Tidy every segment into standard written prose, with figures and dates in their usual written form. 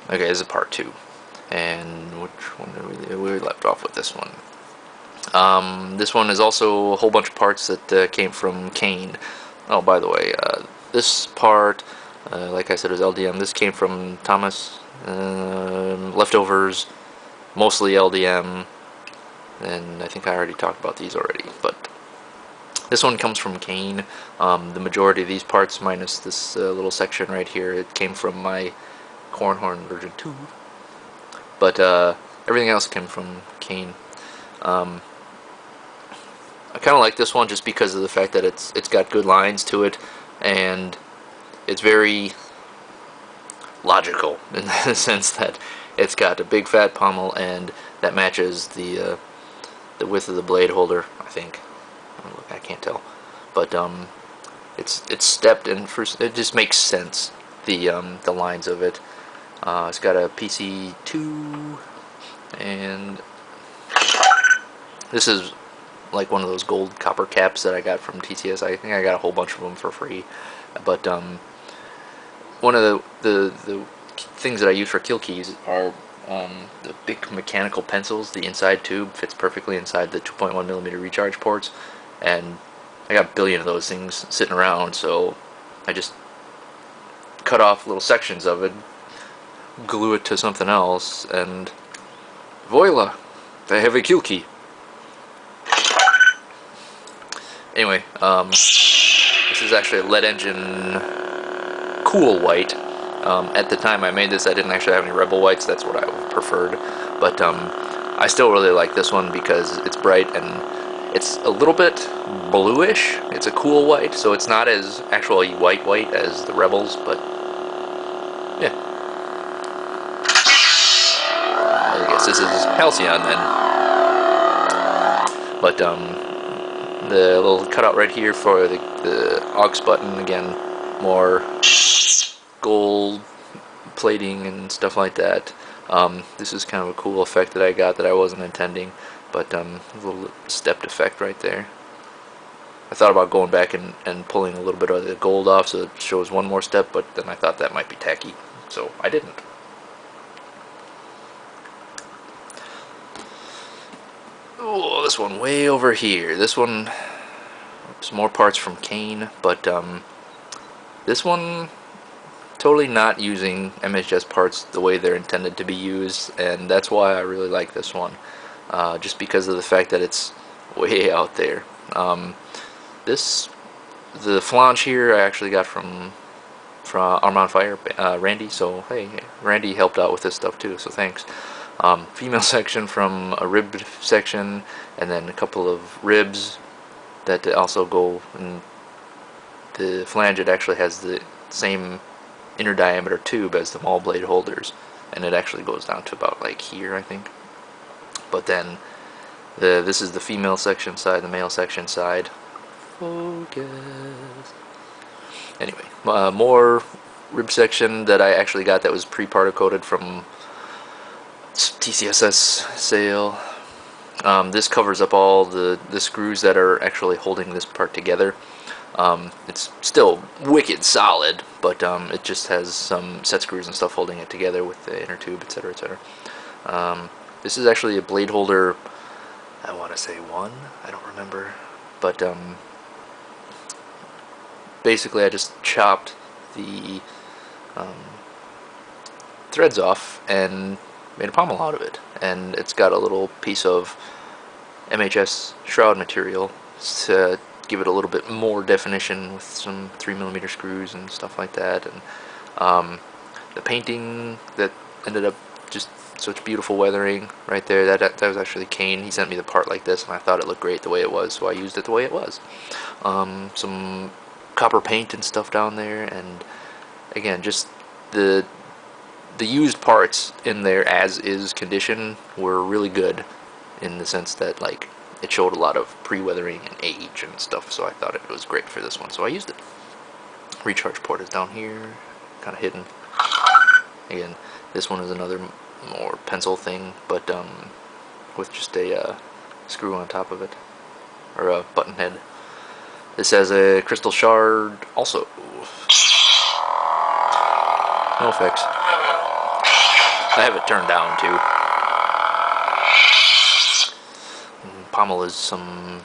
Okay, this is part 2. And which one did we left off with this one? This one is also a whole bunch of parts that came from Kane. Oh, by the way, this part, like I said, is LDM. This came from Thomas. Leftovers, mostly LDM. And I think I already talked about these already, but this one comes from Kane. The majority of these parts, minus this little section right here, it came from my Cornhorn version 2. But everything else came from Kane. I kind of like this one just because of the fact that it's got good lines to it, and it's very logical in the sense that it's got a big fat pommel, and that matches the width of the blade holder, I think. Look, I can't tell, but it's stepped, and it just makes sense. The lines of it. It's got a PC2, and this is like one of those gold copper caps that I got from TCS. I think I got a whole bunch of them for free. But one of the things that I use for kill keys are the big mechanical pencils. The inside tube fits perfectly inside the 2.1mm recharge ports, and I got a billion of those things sitting around, so I just cut off little sections of it, glue it to something else, and voila, I have a kill key. Anyway, this is actually a lead engine cool white. At the time I made this, I didn't actually have any Rebel whites. That's what I preferred. But I still really like this one because it's bright and it's a little bit bluish. It's a cool white, so it's not as actually white as the Rebels, but yeah. I guess this is Halcyon then. But the little cutout right here for the aux button, again, more gold plating and stuff like that. This is kind of a cool effect that I got that I wasn't intending, but a little stepped effect right there. I thought about going back and pulling a little bit of the gold off so it shows one more step, but then I thought that might be tacky, so I didn't. Oh, this one way over here. This one, some more parts from Kane, but this one totally not using MHS parts the way they're intended to be used, and that's why I really like this one, just because of the fact that it's way out there. The flange here I actually got from Arm on Fire, Randy, so hey, Randy helped out with this stuff too, so thanks. Female section from a rib section, and then a couple of ribs that also go in the flange. It actually has the same inner diameter tube as the maul blade holders, and it actually goes down to about like here, I think. But then this is the female section side, the male section side. Focus. Anyway, more rib section that I actually got that was pre-particle coated from TCSS sale. This covers up all the screws that are actually holding this part together. It's still wicked solid, but it just has some set screws and stuff holding it together with the inner tube, etc., etc. This is actually a blade holder, I want to say 1, I don't remember, but basically I just chopped the threads off and made a pommel out of it, and it's got a little piece of MHS shroud material to give it a little bit more definition with some 3mm screws and stuff like that. And the painting that ended up just such beautiful weathering right there, that was actually Kane. He sent me the part like this, and I thought it looked great the way it was, so I used it the way it was. Some copper paint and stuff down there, and again, just the used parts in their as-is condition were really good, in the sense that like it showed a lot of pre-weathering and age and stuff, so I thought it was great for this one, so I used it. Recharge port is down here, kind of hidden. Again, this one is another more pencil thing, but with just a screw on top of it, or a button head. This has a crystal shard also. No effects. I have it turned down too. And pommel is some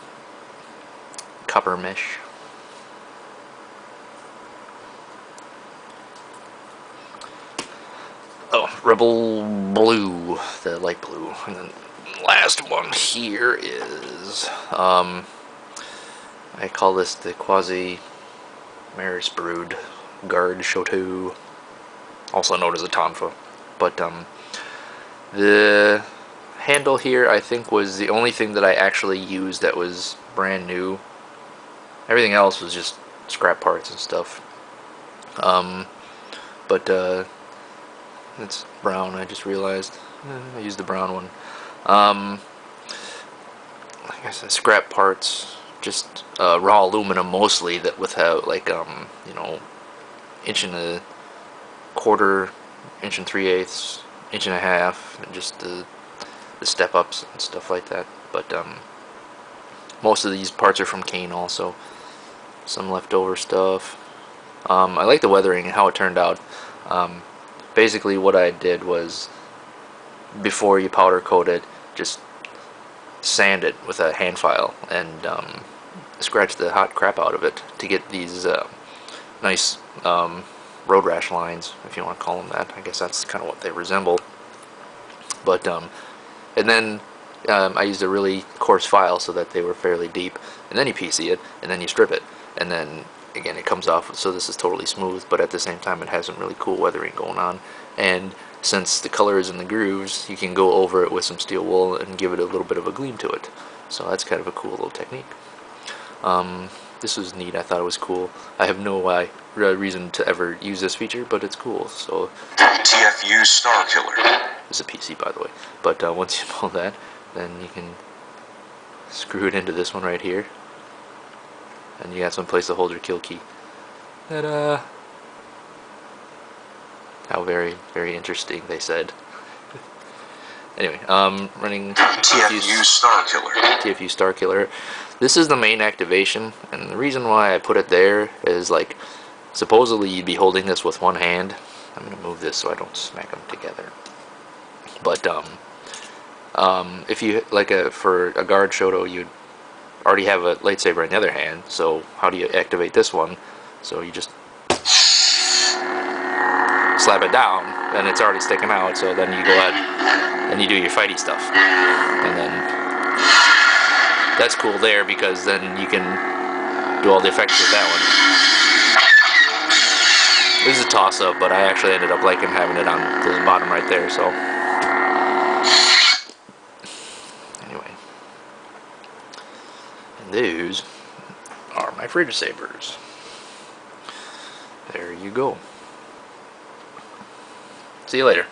copper mesh. Oh, Rebel Blue, the light blue. And then last one here is, I call this the Quasi Maris Brood Guard Shoto, also known as a Tonfa. But the handle here, I think, was the only thing that I actually used that was brand new. Everything else was just scrap parts and stuff. But it's brown, I just realized. I used the brown one. Like I said, scrap parts, just raw aluminum mostly, that without, like, you know, inch and a quarter, inch and 3/8, inch and a half, and just the step ups and stuff like that. But most of these parts are from Kane also. Some leftover stuff. I like the weathering and how it turned out. Basically what I did was, before you powder coat it, just sand it with a hand file and scratch the hot crap out of it to get these nice road rash lines, if you want to call them that. I guess that's kind of what they resemble. But and then I used a really coarse file so that they were fairly deep, and then you PC it, and then you strip it, and then again it comes off, so this is totally smooth, but at the same time it has some really cool weathering going on. And since the color is in the grooves, you can go over it with some steel wool and give it a little bit of a gleam to it. So that's kind of a cool little technique. This was neat. I thought it was cool. I have no reason to ever use this feature, but it's cool. So TFU Star Killer. This is a PC, by the way. But once you know that, then you can screw it into this one right here, and you got some place to hold your kill key. Ta-da! How very, very interesting, they said. Anyway, running TFU Star Killer. TFU Star Killer. This is the main activation, and the reason why I put it there is, like, supposedly you'd be holding this with one hand. I'm gonna move this so I don't smack them together. But if you for a guard shoto, you'd already have a lightsaber in the other hand. So how do you activate this one? So you just slap it down, and it's already sticking out. So then you go ahead and you do your fighty stuff, and then that's cool there, because then you can do all the effects with that one. This is a toss-up, but I actually ended up liking having it on the bottom right there. So anyway, and those are my fridge sabers. There you go. See you later.